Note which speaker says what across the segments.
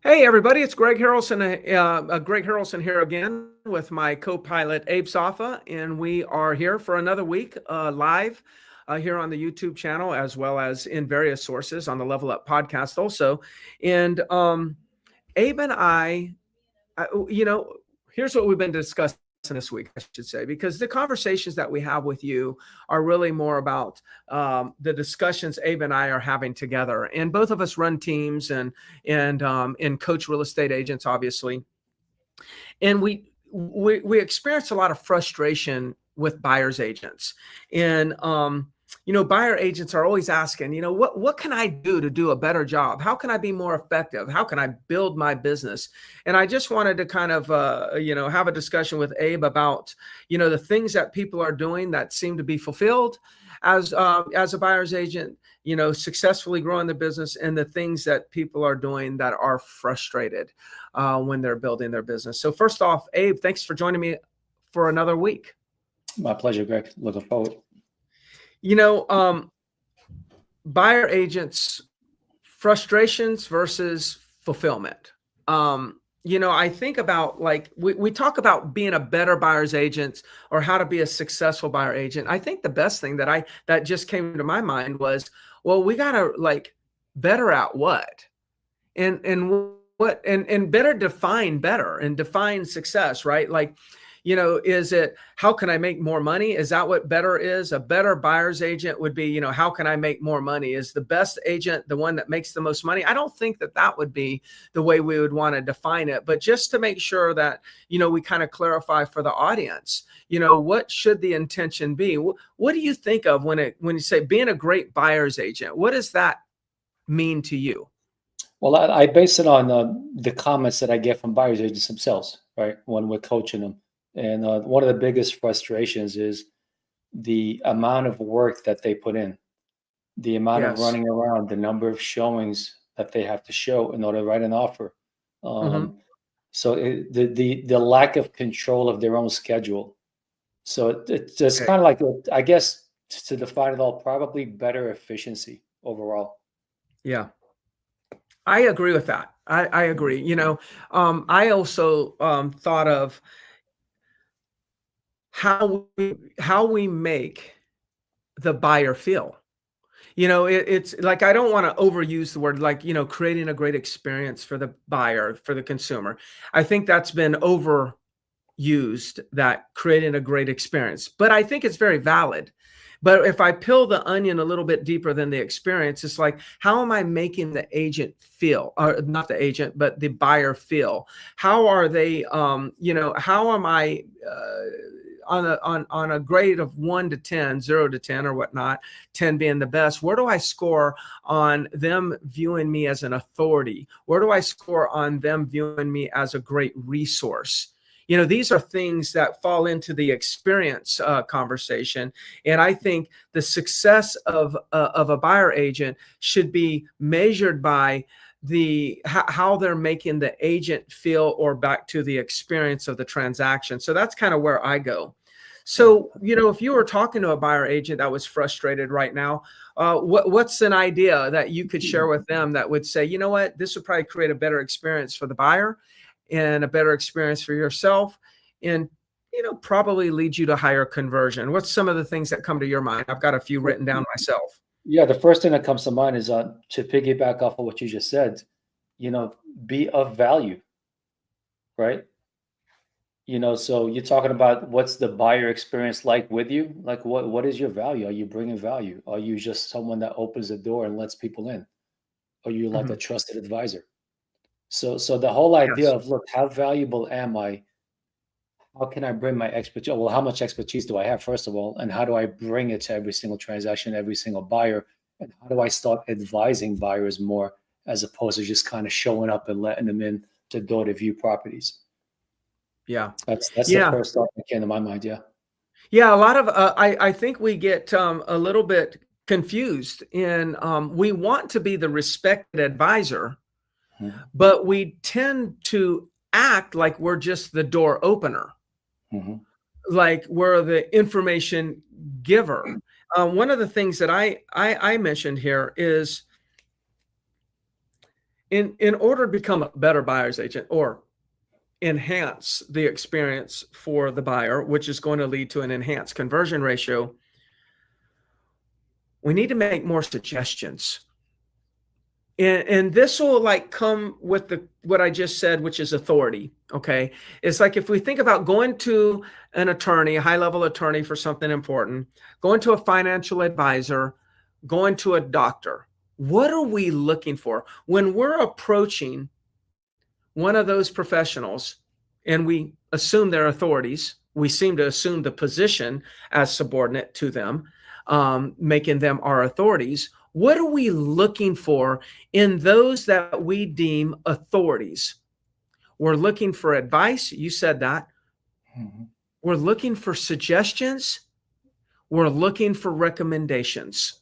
Speaker 1: Hey everybody, it's Greg Harrelson. Greg Harrelson here again with my co-pilot Abe Safa, and we are here for another week live here on the YouTube channel, as well as in various sources on the Level Up podcast also. And Abe and I, here's what we've been discussing this week, I should say, because the conversations that we have with you are really more about the discussions Abe and I are having together. And both of us run teams and coach real estate agents, obviously. And we experience a lot of frustration with buyers agents. And buyer agents are always asking, what can I do to do a better job? How can I be more effective? How can I build my business? And I just wanted to kind of have a discussion with Abe about the things that people are doing that seem to be fulfilled as a buyer's agent, successfully growing the business, and the things that people are doing that are frustrated when they're building their business. So first off, Abe, thanks for joining me for another week.
Speaker 2: My pleasure, Greg. Looking forward.
Speaker 1: Buyer agents, frustrations versus fulfillment. I think about, like, we talk about being a better buyer's agent or how to be a successful buyer agent. I think the best thing that just came to my mind was, well, we got to better at what? And what and better define success, right? Is it, how can I make more money? Is that what better is? A better buyer's agent would be, how can I make more money? Is the best agent the one that makes the most money? I don't think that would be the way we would want to define it, but just to make sure that, we kind of clarify for the audience, what should the intention be? What do you think of when you say being a great buyer's agent? What does that mean to you?
Speaker 2: Well, I base it on the comments that I get from buyers agents themselves, right? When we're coaching them. And one of the biggest frustrations is the amount of work that they put in, the amount of running around, the number of showings that they have to show in order to write an offer. So the lack of control of their own schedule. So it's kind of like, I guess, to define it all, probably better efficiency overall.
Speaker 1: Yeah. I agree with that. I agree. I also thought of how we make the buyer feel. It's like, I don't want to overuse the word, creating a great experience for the buyer, for the consumer. I think that's been overused, that creating a great experience, but I think it's very valid. But if I peel the onion a little bit deeper than the experience, it's like, how am I making the agent feel, or not the agent, but the buyer feel? How are they, how am I, on a grade of 1 to 10, 0 to 10 or whatnot, 10 being the best, where do I score on them viewing me as an authority? Where do I score on them viewing me as a great resource? These are things that fall into the experience conversation. And I think the success of a buyer agent should be measured by how they're making the agent feel, or back to the experience of the transaction. So that's kind of where I go. So, if you were talking to a buyer agent that was frustrated right now, what's an idea that you could share with them that would say, what, this would probably create a better experience for the buyer and a better experience for yourself, and probably lead you to higher conversion? What's some of the things that come to your mind? I've got a few written down myself.
Speaker 2: Yeah, the first thing that comes to mind is to piggyback off of what you just said, be of value, right? So you're talking about what's the buyer experience like with you? Like, what is your value? Are you bringing value? Are you just someone that opens the door and lets people in? Are you like a trusted advisor? So the whole idea of, look, how valuable am I? How can I bring my expertise? Well, how much expertise do I have, first of all? And how do I bring it to every single transaction, every single buyer? And how do I start advising buyers more, as opposed to just kind of showing up and letting them in to door to view properties?
Speaker 1: Yeah.
Speaker 2: That's the first thought that came to my mind. Yeah.
Speaker 1: Yeah. A lot of, I think we get a little bit confused in, we want to be the respected advisor, but we tend to act like we're just the door opener. Like we're the information giver. One of the things that I mentioned here is, in order to become a better buyer's agent or enhance the experience for the buyer, which is going to lead to an enhanced conversion ratio, we need to make more suggestions. And this will like come with the what I just said, which is authority. Okay. It's like if we think about going to an attorney, a high-level attorney for something important, going to a financial advisor, going to a doctor, what are we looking for? When we're approaching one of those professionals and we assume their authorities, we seem to assume the position as subordinate to them, making them our authorities. What are we looking for in those that we deem authorities? We're looking for advice. You said that.
Speaker 2: Mm-hmm.
Speaker 1: We're looking for suggestions. We're looking for recommendations.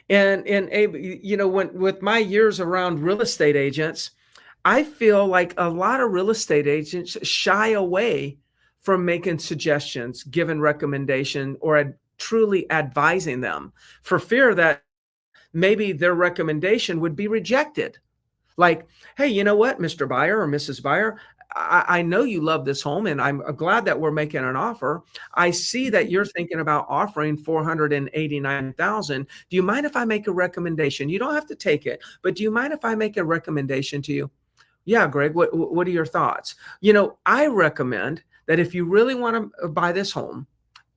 Speaker 1: And Abe, you know, when with my years around real estate agents, I feel like a lot of real estate agents shy away from making suggestions, giving recommendation, or truly advising them for fear that maybe their recommendation would be rejected. Like, hey, you know what, Mr. Buyer or Mrs. Buyer, I know you love this home and I'm glad that we're making an offer. I see that you're thinking about offering 489,000. Do you mind if I make a recommendation? You don't have to take it, but do you mind if I make a recommendation to you? Yeah, Greg, what are your thoughts? You know, I recommend that if you really want to buy this home,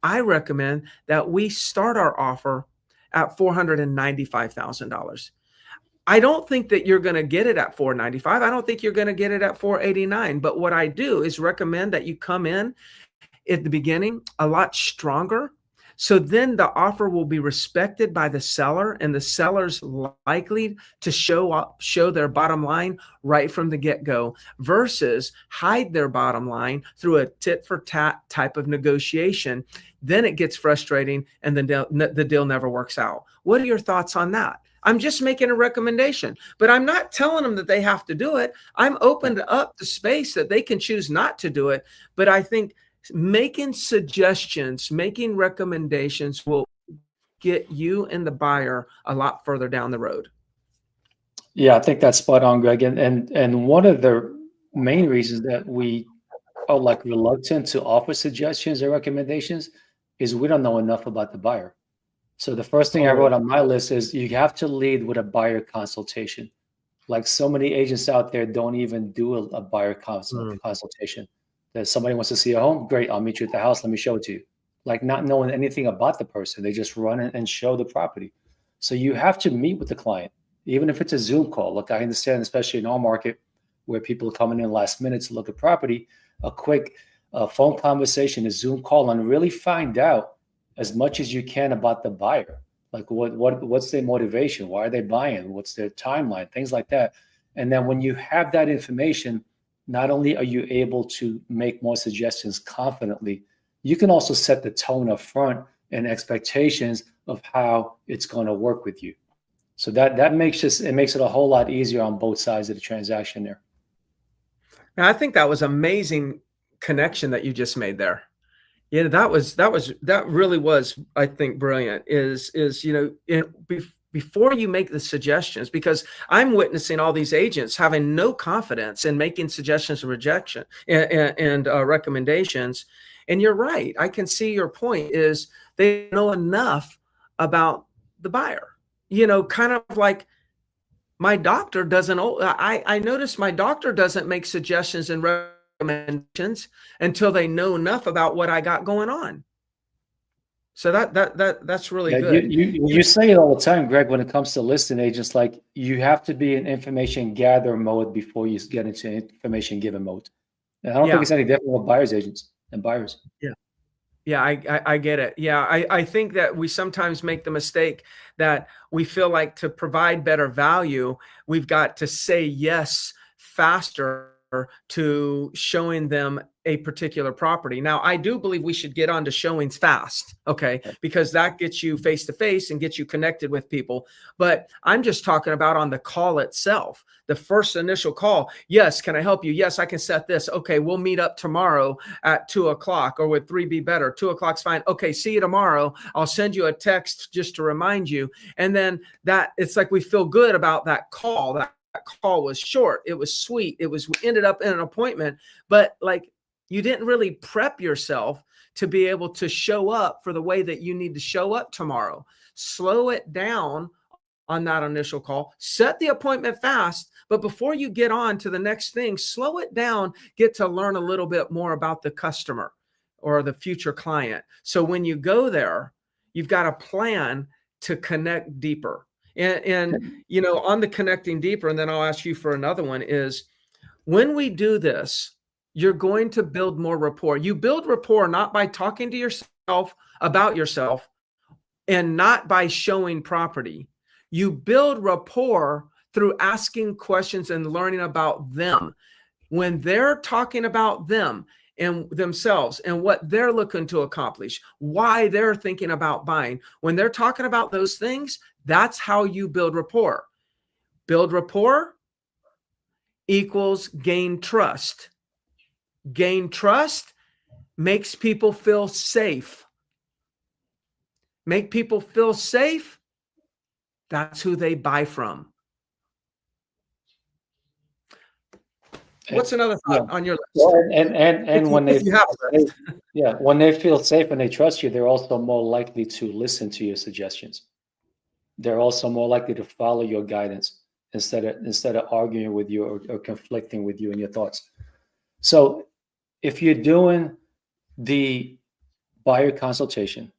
Speaker 1: I recommend that we start our offer at $495,000. I don't think that you're going to get it at 495. I don't think you're going to get it at 489. But what I do is recommend that you come in at the beginning a lot stronger. So then the offer will be respected by the seller, and the seller's likely to show their bottom line right from the get-go versus hide their bottom line through a tit for tat type of negotiation. Then it gets frustrating and the deal never works out. What are your thoughts on that? I'm just making a recommendation, but I'm not telling them that they have to do it. I'm opened up the space that they can choose not to do it. But I think making suggestions, making recommendations will get you and the buyer a lot further down the road.
Speaker 2: Yeah, I think that's spot on, Greg. And one of the main reasons that we are like reluctant to offer suggestions or recommendations is we don't know enough about the buyer. So the first thing I wrote on my list is you have to lead with a buyer consultation. Like so many agents out there don't even do a buyer consultation. That somebody wants to see a home, great, I'll meet you at the house, let me show it to you. Like not knowing anything about the person, they just run and show the property. So you have to meet with the client, even if it's a Zoom call. Look, I understand, especially in our market where people are coming in last minute to look at property, a quick phone conversation, a Zoom call, and really find out as much as you can about the buyer. Like what's their motivation? Why are they buying? What's their timeline? Things like that. And then when you have that information, not only are you able to make more suggestions confidently, you can also set the tone up front and expectations of how it's going to work with you. So that makes it a whole lot easier on both sides of the transaction there.
Speaker 1: Now, I think that was amazing connection that you just made there. Yeah, that really was, I think, brilliant. Before you make the suggestions, because I'm witnessing all these agents having no confidence in making suggestions and rejection and recommendations. And you're right. I can see your point is they know enough about the buyer. You know, kind of like my doctor doesn't. I noticed my doctor doesn't make suggestions and recommendations until they know enough about what I got going on. So that's really good.
Speaker 2: You say it all the time, Greg, when it comes to listing agents, like you have to be in information gather mode before you get into information given mode. And I don't think it's any different with buyers agents and buyers.
Speaker 1: Yeah, I get it. Yeah, I think that we sometimes make the mistake that we feel like to provide better value, we've got to say yes faster to showing them a particular property. Now, I do believe we should get on to showings fast, okay, because that gets you face to face and gets you connected with people. But I'm just talking about on the call itself, the first initial call. Yes, can I help you? Yes, I can set this. Okay, we'll meet up tomorrow at 2:00, or would 3 be better? 2:00's fine. Okay, see you tomorrow. I'll send you a text just to remind you. And then that it's like we feel good about that call, that call was short. It was sweet. We ended up in an appointment, but like you didn't really prep yourself to be able to show up for the way that you need to show up tomorrow. Slow it down on that initial call, set the appointment fast, but before you get on to the next thing, slow it down, get to learn a little bit more about the customer or the future client. So when you go there, you've got a plan to connect deeper. And you know, on the connecting deeper, and then I'll ask you for another one, is when we do this, you're going to build more rapport. You build rapport not by talking to yourself about yourself and not by showing property. You build rapport through asking questions and learning about them. When they're talking about them and themselves and what they're looking to accomplish, why they're thinking about buying, when they're talking about those things, that's how you build rapport. Build rapport equals gain trust. Gain trust makes people feel safe. Make people feel safe. That's who they buy from. What's another thought on your list?
Speaker 2: Well, and when when they feel safe and they trust you, they're also more likely to listen to your suggestions. They're also more likely to follow your guidance instead of arguing with you or conflicting with you in your thoughts. So if you're doing the buyer consultation,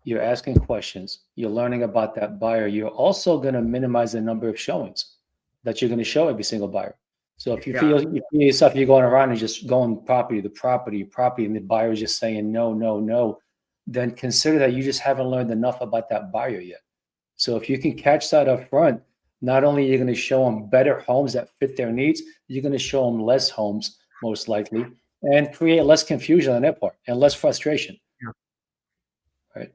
Speaker 2: you're asking questions, you're learning about that buyer, you're also going to minimize the number of showings that you're going to show every single buyer. So if you feel yourself, you're going around and just going property to property, and the buyer is just saying no, no, no, then consider that you just haven't learned enough about that buyer yet. So if you can catch that up front, not only are you going to show them better homes that fit their needs, you're going to show them less homes, most likely, and create less confusion on their part and less frustration.
Speaker 1: Yeah.
Speaker 2: Right.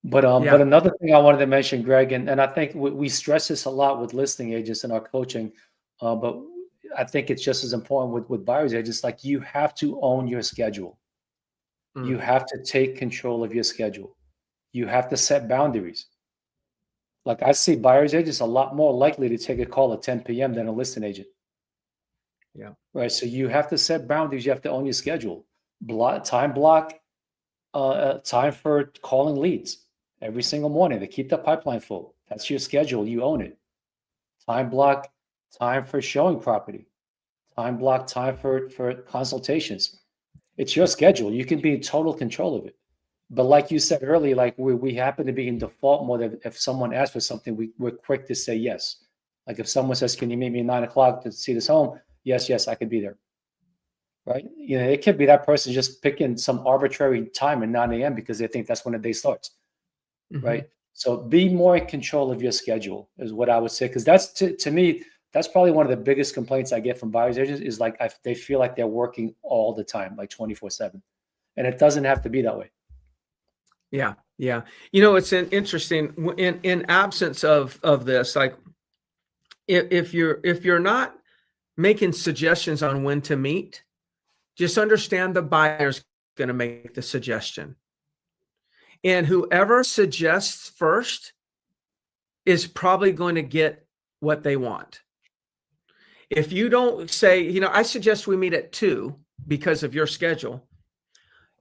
Speaker 2: But another thing I wanted to mention, Greg, and I think we stress this a lot with listing agents in our coaching, but I think it's just as important with buyers agents. Like, you have to own your schedule. You have to take control of your schedule. You have to set boundaries. Like, I see buyers agents a lot more likely to take a call at 10 p.m. than a listing agent.
Speaker 1: Yeah.
Speaker 2: Right. So you have to set boundaries. You have to own your schedule. Time block time for calling leads every single morning to keep the pipeline full. That's your schedule. You own it. Time block time for showing property. Time block time for consultations. It's your schedule. You can be in total control of it. But like you said earlier, like we happen to be in default mode. If someone asks for something, we're quick to say yes. Like if someone says, "Can you meet me at 9 o'clock to see this home?" Yes, I could be there. Right? You know, it could be that person just picking some arbitrary time at 9 a.m. because they think that's when the day starts. Right? So be more in control of your schedule is what I would say. Because that's to me, that's probably one of the biggest complaints I get from buyers agents is like they feel like they're working all the time, like 24/7. And it doesn't have to be that way.
Speaker 1: Yeah. Yeah. You know, it's interesting in absence of this, like if you're not making suggestions on when to meet, just understand the buyer's going to make the suggestion. And whoever suggests first is probably going to get what they want. If you don't say, you know, I suggest we meet at 2 because of your schedule.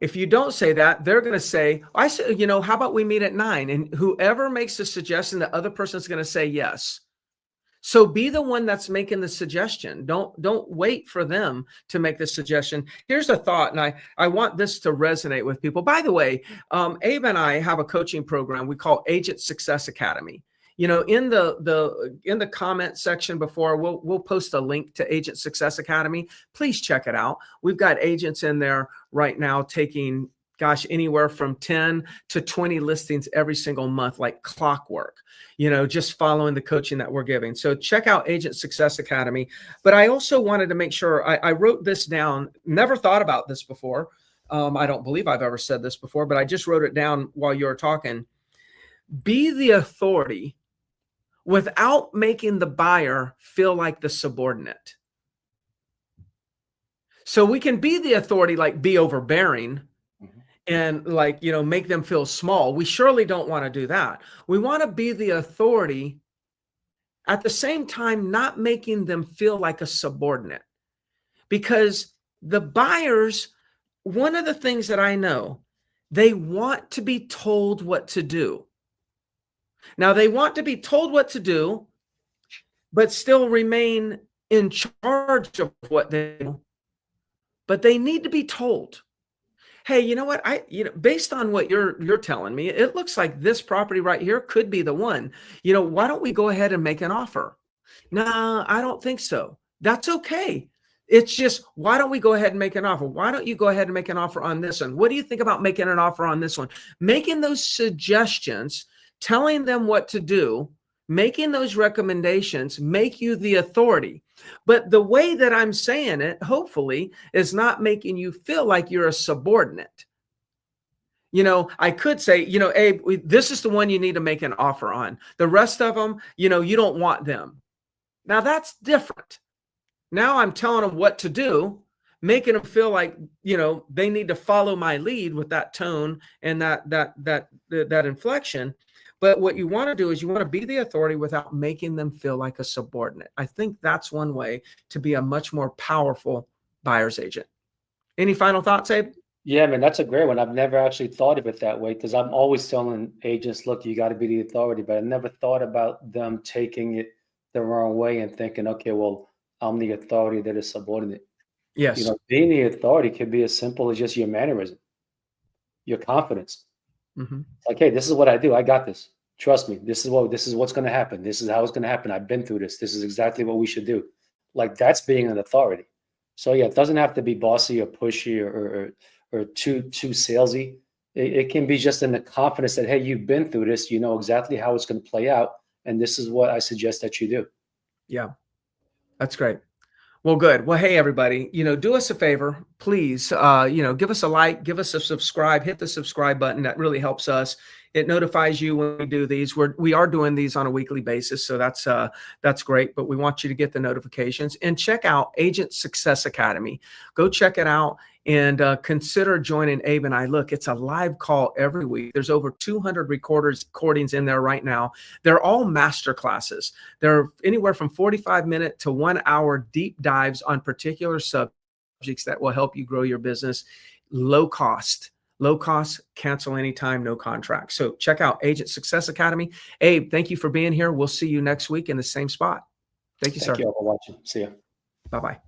Speaker 1: If you don't say that, they're going to say, I say, you know, how about we meet at 9? And whoever makes the suggestion, the other person's going to say yes. So be the one that's making the suggestion. Don't wait for them to make the suggestion. Here's a thought, and I want this to resonate with people. By the way, Abe and I have a coaching program we call Agent Success Academy. You know, in the comment section before, we'll post a link to Agent Success Academy. Please check it out. We've got agents in there right now taking, gosh, anywhere from 10 to 20 listings every single month, like clockwork, you know, just following the coaching that we're giving. So check out Agent Success Academy. But I also wanted to make sure I wrote this down. Never thought about this before. I don't believe I've ever said this before, but I just wrote it down while you were talking. Be the authority without making the buyer feel like the subordinate. So we can be the authority, like be overbearing and like, you know, make them feel small. We surely don't want to do that. We want to be the authority at the same time, not making them feel like a subordinate. Because the buyers, one of the things that I know, they want to be told what to do. Now, they want to be told what to do, but still remain in charge of what they do. But they need to be told, hey, you know what? Based on what you're telling me, it looks like this property right here could be the one. Why don't we go ahead and make an offer? No, I don't think so. That's okay. It's just, why don't we go ahead and make an offer? Why don't you go ahead and make an offer on this one? What do you think about making an offer on this one? Making those suggestions, telling them what to do, making those recommendations make you the authority. But the way that I'm saying it, hopefully, is not making you feel like you're a subordinate. I could say, Abe, this is the one you need to make an offer on. The rest of them, you don't want them. Now that's different. Now I'm telling them what to do, making them feel like, they need to follow my lead with that tone and that inflection. But what you want to do is you want to be the authority without making them feel like a subordinate. I think that's one way to be a much more powerful buyer's agent. Any final thoughts, Abe?
Speaker 2: Yeah, man, that's a great one. I've never actually thought of it that way, because I'm always telling agents, look, you got to be the authority, but I never thought about them taking it the wrong way and thinking, okay, well, I'm the authority that is subordinate.
Speaker 1: Yes.
Speaker 2: Being the authority can be as simple as just your mannerism, your confidence.
Speaker 1: Mm-hmm.
Speaker 2: Like, hey, this is what I do. I got this. Trust me. This is what's going to happen. This is how it's going to happen. I've been through this. This is exactly what we should do. Like, that's being an authority. So yeah, it doesn't have to be bossy or pushy or too salesy. It can be just in the confidence that, hey, you've been through this. You know exactly how it's going to play out, and this is what I suggest that you do.
Speaker 1: Yeah, that's great. Well, good. Well, hey, everybody, do us a favor, please, give us a like, give us a subscribe, hit the subscribe button. That really helps us. It notifies you when we do these. We are doing these on a weekly basis. So that's great. But we want you to get the notifications and check out Agent Success Academy. Go check it out and consider joining Abe and I. Look, it's a live call every week. There's over 200 recordings in there right now. They're all master classes. They're anywhere from 45-minute to 1 hour deep dives on particular subjects that will help you grow your business. Low cost, cancel anytime, no contract. So check out Agent Success Academy. Abe, thank you for being here. We'll see you next week in the same spot. Thank you, sir.
Speaker 2: Thank you all for watching. See ya.
Speaker 1: Bye-bye.